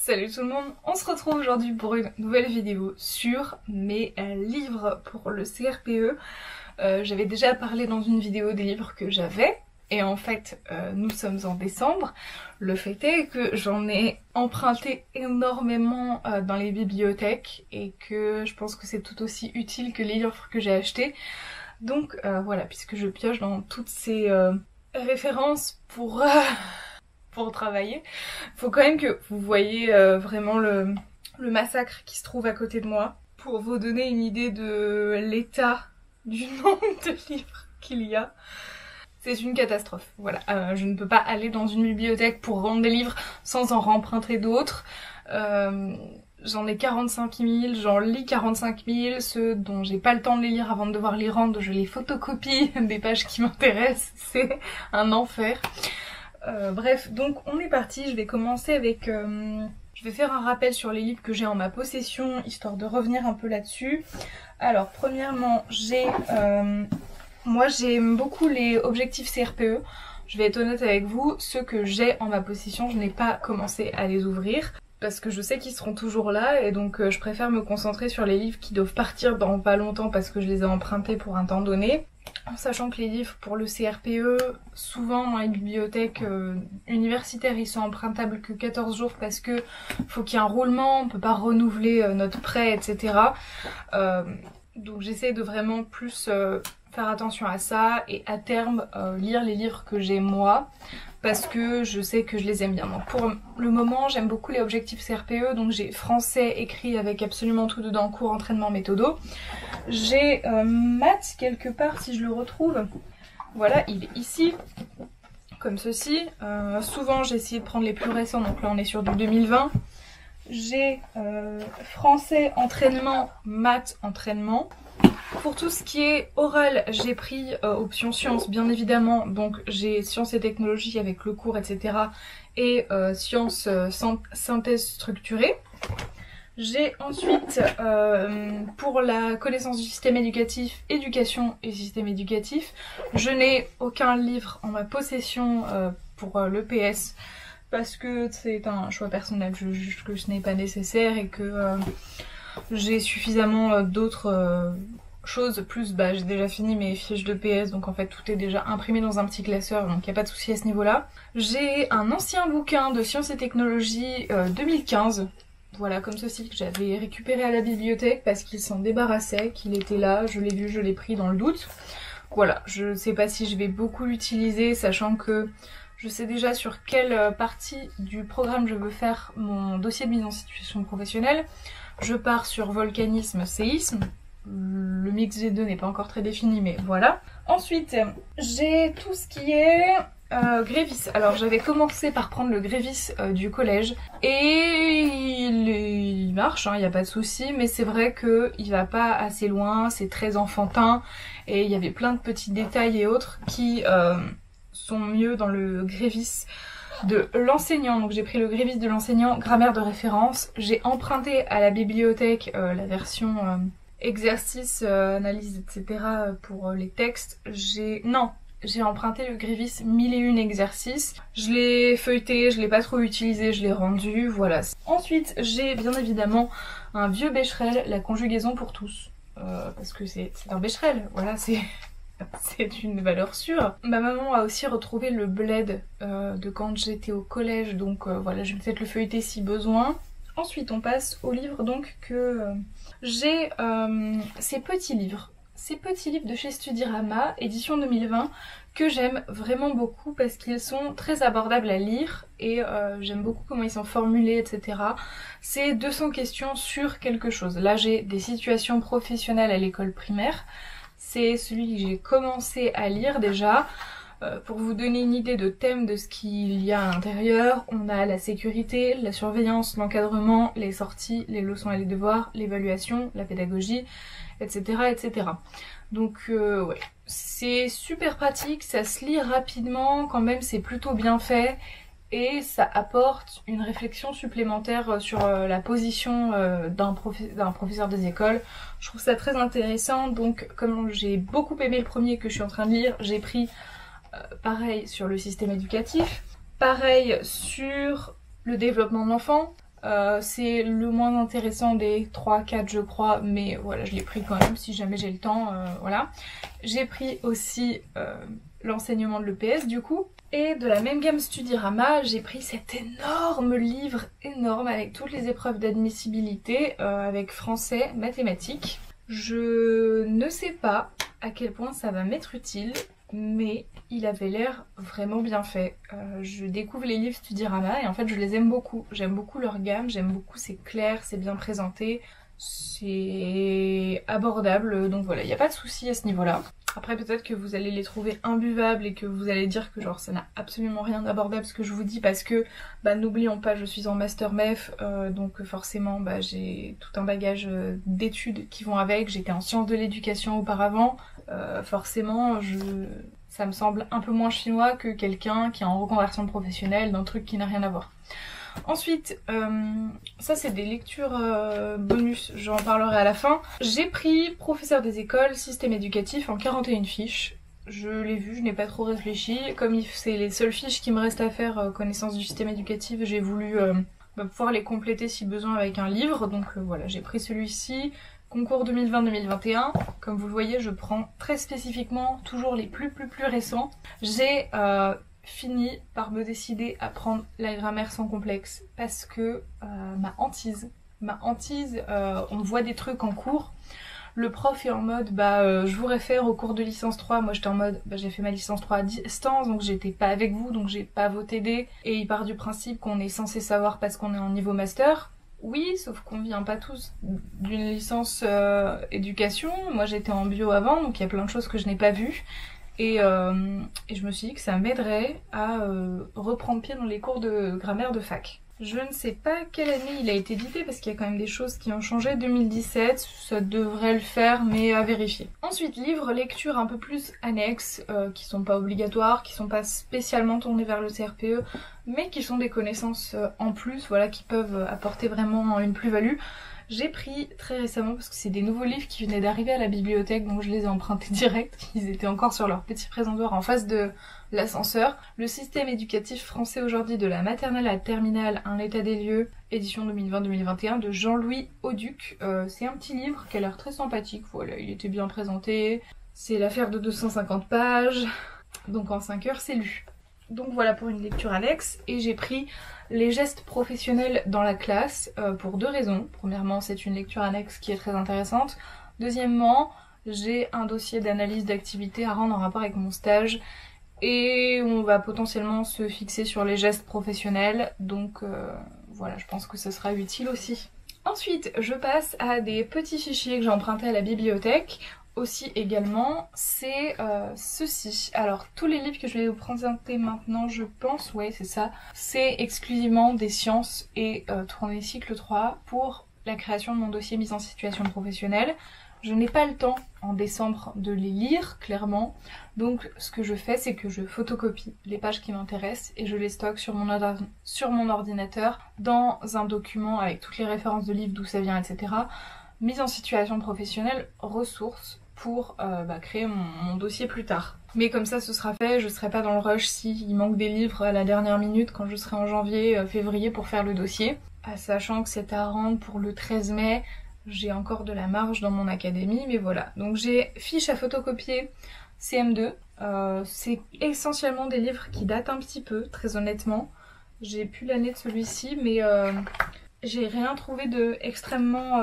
Salut tout le monde, on se retrouve aujourd'hui pour une nouvelle vidéo sur mes livres pour le CRPE. J'avais déjà parlé dans une vidéo des livres que j'avais et en fait nous sommes en décembre. Le fait est que j'en ai emprunté énormément dans les bibliothèques et que je pense que c'est tout aussi utile que les livres que j'ai achetés. Donc voilà, puisque je pioche dans toutes ces références pour travailler, faut quand même que vous voyez vraiment le massacre qui se trouve à côté de moi pour vous donner une idée de l'état du nombre de livres qu'il y a. C'est une catastrophe, voilà. Je ne peux pas aller dans une bibliothèque pour rendre des livres sans en remprunter d'autres. J'en ai 45 000, j'en lis 45 000, ceux dont j'ai pas le temps de les lire avant de devoir les rendre, je les photocopie des pages qui m'intéressent, c'est un enfer. Bref, donc on est parti, je vais commencer avec... je vais faire un rappel sur les livres que j'ai en ma possession, histoire de revenir un peu là-dessus. Alors, premièrement, moi j'aime beaucoup les objectifs CRPE. Je vais être honnête avec vous, ceux que j'ai en ma possession, je n'ai pas commencé à les ouvrir. Parce que je sais qu'ils seront toujours là et donc je préfère me concentrer sur les livres qui doivent partir dans pas longtemps parce que je les ai empruntés pour un temps donné. En sachant que les livres pour le CRPE, souvent dans les bibliothèques universitaires, ils sont empruntables que 14 jours parce que faut qu'il y ait un roulement, on peut pas renouveler notre prêt, etc. Donc j'essaie de vraiment plus faire attention à ça et à terme lire les livres que j'ai moi parce que je sais que je les aime bien. Donc pour le moment j'aime beaucoup les objectifs CRPE, donc j'ai français écrit avec absolument tout dedans, cours, entraînement, méthodo. J'ai maths quelque part si je le retrouve. Voilà, il est ici, comme ceci. Souvent j'ai essayé de prendre les plus récents, donc là on est sur du 2020. J'ai français entraînement, maths entraînement. Pour tout ce qui est oral, j'ai pris option sciences bien évidemment, donc j'ai sciences et technologies avec le cours etc. et sciences synthèse structurée. J'ai ensuite pour la connaissance du système éducatif, éducation et système éducatif. Je n'ai aucun livre en ma possession pour l'EPS parce que c'est un choix personnel, je juge que ce n'est pas nécessaire et que j'ai suffisamment d'autres choses, plus j'ai déjà fini mes fiches de PS, donc en fait tout est déjà imprimé dans un petit classeur, donc il n'y a pas de souci à ce niveau-là. J'ai un ancien bouquin de sciences et technologies 2015, voilà comme ceci, que j'avais récupéré à la bibliothèque parce qu'il s'en débarrassait, qu'il était là, je l'ai vu, je l'ai pris dans le doute. Voilà, je sais pas si je vais beaucoup l'utiliser, sachant que je sais déjà sur quelle partie du programme je veux faire mon dossier de mise en situation professionnelle. Je pars sur volcanisme, séisme. Le mix des deux n'est pas encore très défini, mais voilà. Ensuite, j'ai tout ce qui est Grévis. Alors j'avais commencé par prendre le Grévis du collège et il marche, il n'y a pas de souci, mais c'est vrai qu'il va pas assez loin, c'est très enfantin et il y avait plein de petits détails et autres qui sont mieux dans le Grévis de l'enseignant. Donc j'ai pris le Grévis de l'enseignant, grammaire de référence. J'ai emprunté à la bibliothèque la version exercice, analyse, etc. pour les textes. J'ai emprunté le Grévis 1001 exercices. Je l'ai feuilleté, je l'ai pas trop utilisé, je l'ai rendu, voilà. Ensuite, j'ai bien évidemment un vieux Becherel, la conjugaison pour tous. Parce que c'est un Becherel, voilà, c'est une valeur sûre. Ma maman a aussi retrouvé le Bled de quand j'étais au collège, donc voilà, je vais peut-être le feuilleter si besoin. Ensuite, on passe aux livres donc que j'ai ces petits livres de chez Studirama, édition 2020, que j'aime vraiment beaucoup parce qu'ils sont très abordables à lire et j'aime beaucoup comment ils sont formulés, etc. C'est 200 questions sur quelque chose. Là, j'ai des situations professionnelles à l'école primaire. C'est celui que j'ai commencé à lire déjà. Pour vous donner une idée de thème de ce qu'il y a à l'intérieur, on a la sécurité, la surveillance, l'encadrement, les sorties, les leçons et les devoirs, l'évaluation, la pédagogie, etc. etc. Donc ouais, c'est super pratique, ça se lit rapidement, quand même c'est plutôt bien fait et ça apporte une réflexion supplémentaire sur la position d'un professeur des écoles. Je trouve ça très intéressant, donc comme j'ai beaucoup aimé le premier que je suis en train de lire, j'ai pris pareil sur le système éducatif, pareil sur le développement de l'enfant, C'est le moins intéressant des 3-4 je crois, mais voilà, je l'ai pris quand même si jamais j'ai le temps, voilà. J'ai pris aussi l'enseignement de l'EPS du coup. Et de la même gamme Studirama, j'ai pris cet énorme livre, énorme, avec toutes les épreuves d'admissibilité, avec français, mathématiques. Je ne sais pas à quel point ça va m'être utile, mais il avait l'air vraiment bien fait. Je découvre les livres Studirama et en fait je les aime beaucoup. J'aime beaucoup leur gamme, j'aime beaucoup, c'est clair, c'est bien présenté, c'est abordable, donc voilà, il n'y a pas de souci à ce niveau-là. Après peut-être que vous allez les trouver imbuvables et que vous allez dire que genre ça n'a absolument rien d'abordable ce que je vous dis parce que bah n'oublions pas je suis en master MEF donc forcément bah j'ai tout un bagage d'études qui vont avec, j'étais en sciences de l'éducation auparavant, forcément ça me semble un peu moins chinois que quelqu'un qui est en reconversion professionnelle d'un truc qui n'a rien à voir. Ensuite, ça c'est des lectures bonus, j'en parlerai à la fin. J'ai pris professeur des écoles, système éducatif en 41 fiches. Je l'ai vu, je n'ai pas trop réfléchi. Comme c'est les seules fiches qui me restent à faire connaissance du système éducatif, j'ai voulu pouvoir les compléter si besoin avec un livre. Donc voilà, j'ai pris celui-ci. Concours 2020-2021. Comme vous le voyez, je prends très spécifiquement toujours les plus récents. J'ai fini par me décider à prendre la grammaire sans complexe parce que ma hantise, on voit des trucs en cours, le prof est en mode je vous réfère au cours de licence 3, moi j'étais en mode j'ai fait ma licence 3 à distance donc j'étais pas avec vous donc j'ai pas vos TD et il part du principe qu'on est censé savoir parce qu'on est en niveau master. Oui, sauf qu'on vient pas tous d'une licence éducation, moi j'étais en bio avant donc il y a plein de choses que je n'ai pas vues. Et je me suis dit que ça m'aiderait à reprendre pied dans les cours de grammaire de fac. Je ne sais pas quelle année il a été édité parce qu'il y a quand même des choses qui ont changé. 2017, ça devrait le faire mais à vérifier. Ensuite, livres, lectures un peu plus annexes, qui sont pas obligatoires, qui sont pas spécialement tournés vers le CRPE, mais qui sont des connaissances en plus, voilà, qui peuvent apporter vraiment une plus-value. J'ai pris très récemment, parce que c'est des nouveaux livres qui venaient d'arriver à la bibliothèque, donc je les ai empruntés direct, ils étaient encore sur leur petit présentoir en face de l'ascenseur. Le système éducatif français aujourd'hui de la maternelle à la terminale, un état des lieux, édition 2020-2021 de Jean-Louis Auduc. C'est un petit livre qui a l'air très sympathique, voilà, il était bien présenté, c'est l'affaire de 250 pages, donc en 5 heures c'est lu. Donc voilà pour une lecture annexe, et j'ai pris les gestes professionnels dans la classe pour deux raisons. Premièrement, c'est une lecture annexe qui est très intéressante. Deuxièmement, j'ai un dossier d'analyse d'activité à rendre en rapport avec mon stage et on va potentiellement se fixer sur les gestes professionnels, donc voilà, je pense que ce sera utile aussi. Ensuite, je passe à des petits fichiers que j'ai empruntés à la bibliothèque. Aussi également, c'est ceci. Alors tous les livres que je vais vous présenter maintenant, je pense, ouais c'est ça, c'est exclusivement des sciences et tournée cycle 3 pour la création de mon dossier mise en situation professionnelle. Je n'ai pas le temps en décembre de les lire, clairement, donc ce que je fais c'est que je photocopie les pages qui m'intéressent et je les stocke sur mon ordinateur dans un document avec toutes les références de livres, d'où ça vient, etc. Mise en situation professionnelle, ressources pour créer mon dossier plus tard. Mais comme ça ce sera fait, je serai pas dans le rush s'il manque des livres à la dernière minute quand je serai en janvier, février pour faire le dossier. Sachant que c'est à rendre pour le 13 mai, j'ai encore de la marge dans mon académie, mais voilà. Donc j'ai fiche à photocopier CM2, c'est essentiellement des livres qui datent un petit peu, très honnêtement. J'ai plus l'année de celui-ci, mais j'ai rien trouvé de extrêmement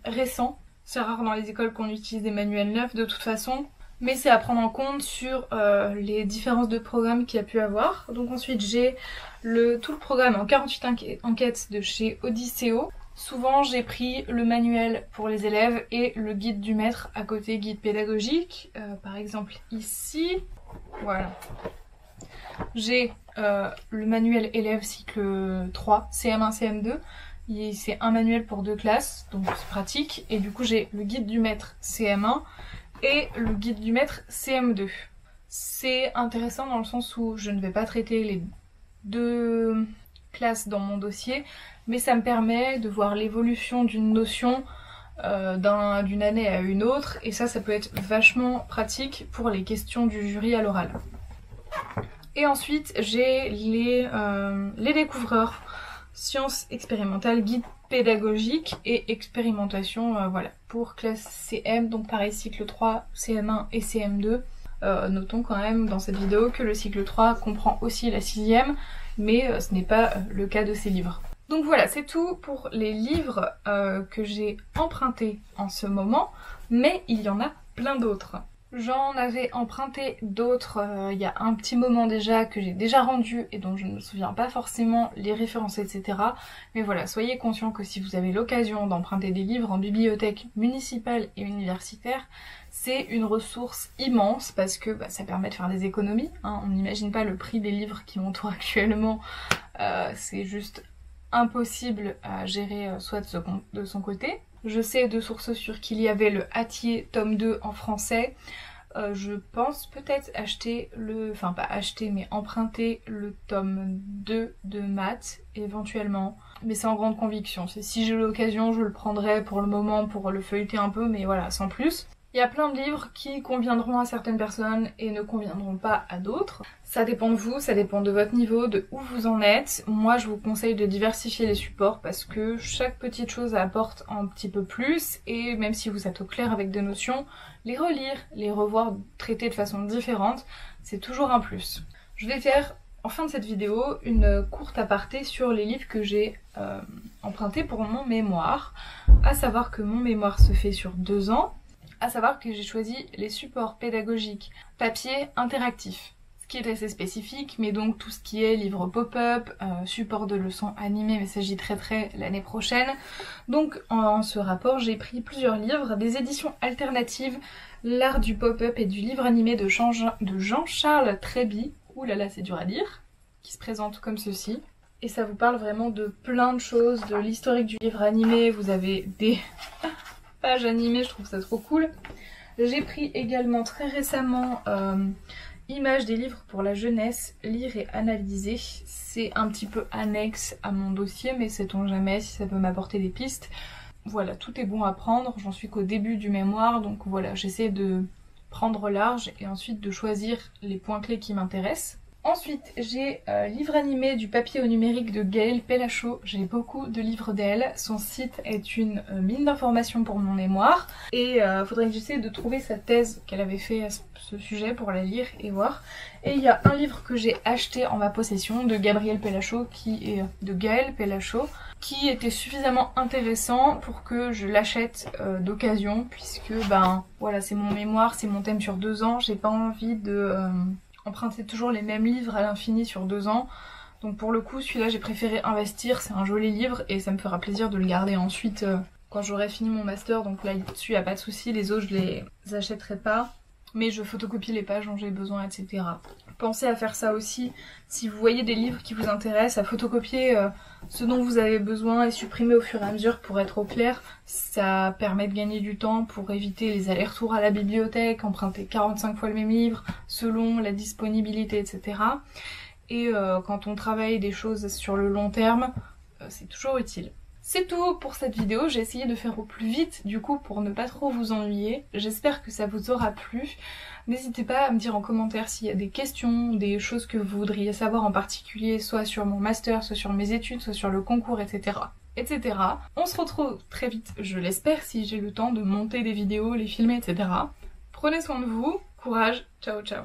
récent. C'est rare dans les écoles qu'on utilise des manuels neufs de toute façon. Mais c'est à prendre en compte sur les différences de programme qu'il y a pu avoir. Donc ensuite j'ai tout le programme en 48 enquêtes de chez Odysseo. Souvent j'ai pris le manuel pour les élèves et le guide du maître à côté, guide pédagogique. Par exemple ici, voilà. J'ai le manuel élève cycle 3, CM1, CM2. C'est un manuel pour 2 classes, donc c'est pratique. Et du coup j'ai le guide du maître CM1 et le guide du maître CM2. C'est intéressant dans le sens où je ne vais pas traiter les 2 classes dans mon dossier, mais ça me permet de voir l'évolution d'une notion d'une année à une autre, et ça peut être vachement pratique pour les questions du jury à l'oral. Et ensuite j'ai les découvreurs. Sciences expérimentales, guide pédagogique et expérimentation, voilà, pour classe CM, donc pareil cycle 3, CM1 et CM2. Notons quand même dans cette vidéo que le cycle 3 comprend aussi la 6e, mais ce n'est pas le cas de ces livres. Donc voilà, c'est tout pour les livres que j'ai empruntés en ce moment, mais il y en a plein d'autres. J'en avais emprunté d'autres il y a un petit moment déjà, que j'ai déjà rendu et dont je ne me souviens pas forcément les références, etc. Mais voilà, soyez conscients que si vous avez l'occasion d'emprunter des livres en bibliothèque municipale et universitaire, c'est une ressource immense parce que ça permet de faire des économies. Hein. On n'imagine pas le prix des livres qui m'entourent actuellement, c'est juste impossible à gérer soit de son côté. Je sais de sources sûres qu'il y avait le Hatier tome 2 en français. Je pense peut-être acheter enfin pas acheter mais emprunter le tome 2 de maths éventuellement. Mais c'est en grande conviction. Si j'ai l'occasion je le prendrai pour le moment pour le feuilleter un peu, mais voilà, sans plus. Il y a plein de livres qui conviendront à certaines personnes et ne conviendront pas à d'autres. Ça dépend de vous, ça dépend de votre niveau, de où vous en êtes. Moi je vous conseille de diversifier les supports parce que chaque petite chose apporte un petit peu plus, et même si vous êtes au clair avec des notions, les relire, les revoir traiter de façon différente, c'est toujours un plus. Je vais faire en fin de cette vidéo une courte aparté sur les livres que j'ai empruntés pour mon mémoire, à savoir que mon mémoire se fait sur 2 ans. À savoir que j'ai choisi les supports pédagogiques papier interactif, ce qui est assez spécifique, mais donc tout ce qui est livre pop-up, support de leçons animées, mais ça j'y traiterai l'année prochaine. Donc en ce rapport j'ai pris plusieurs livres, des éditions alternatives, l'art du pop-up et du livre animé de Jean-Charles Tréby, oulala c'est dur à dire, qui se présente comme ceci. Et ça vous parle vraiment de plein de choses, de l'historique du livre animé, vous avez des pages animées, je trouve ça trop cool. J'ai pris également très récemment Images des livres pour la jeunesse, lire et analyser. C'est un petit peu annexe à mon dossier, mais sait-on jamais si ça peut m'apporter des pistes. Voilà, tout est bon à prendre, j'en suis qu'au début du mémoire, donc voilà, j'essaie de prendre large et ensuite de choisir les points clés qui m'intéressent. Ensuite, j'ai livre animé du papier au numérique de Gaëlle Pélachaud. J'ai beaucoup de livres d'elle. Son site est une mine d'informations pour mon mémoire. Et faudrait que j'essaie de trouver sa thèse qu'elle avait fait à ce sujet pour la lire et voir. Et il y a un livre que j'ai acheté en ma possession de Gaëlle Pélachaud qui était suffisamment intéressant pour que je l'achète d'occasion, puisque voilà, c'est mon mémoire, c'est mon thème sur 2 ans. J'ai pas envie de emprunter toujours les mêmes livres à l'infini sur 2 ans. Donc pour le coup, celui-là j'ai préféré investir, c'est un joli livre et ça me fera plaisir de le garder ensuite quand j'aurai fini mon master. Donc là dessus y a pas de souci, les autres je les achèterai pas, mais je photocopie les pages dont j'ai besoin, etc. Pensez à faire ça aussi, si vous voyez des livres qui vous intéressent, à photocopier ce dont vous avez besoin et supprimer au fur et à mesure pour être au clair. Ça permet de gagner du temps pour éviter les allers-retours à la bibliothèque, emprunter 45 fois le même livre selon la disponibilité, etc. Et quand on travaille des choses sur le long terme, c'est toujours utile. C'est tout pour cette vidéo, j'ai essayé de faire au plus vite du coup pour ne pas trop vous ennuyer. J'espère que ça vous aura plu. N'hésitez pas à me dire en commentaire s'il y a des questions, des choses que vous voudriez savoir en particulier, soit sur mon master, soit sur mes études, soit sur le concours, etc. etc. On se retrouve très vite, je l'espère, si j'ai le temps de monter des vidéos, les filmer, etc. Prenez soin de vous, courage, ciao ciao.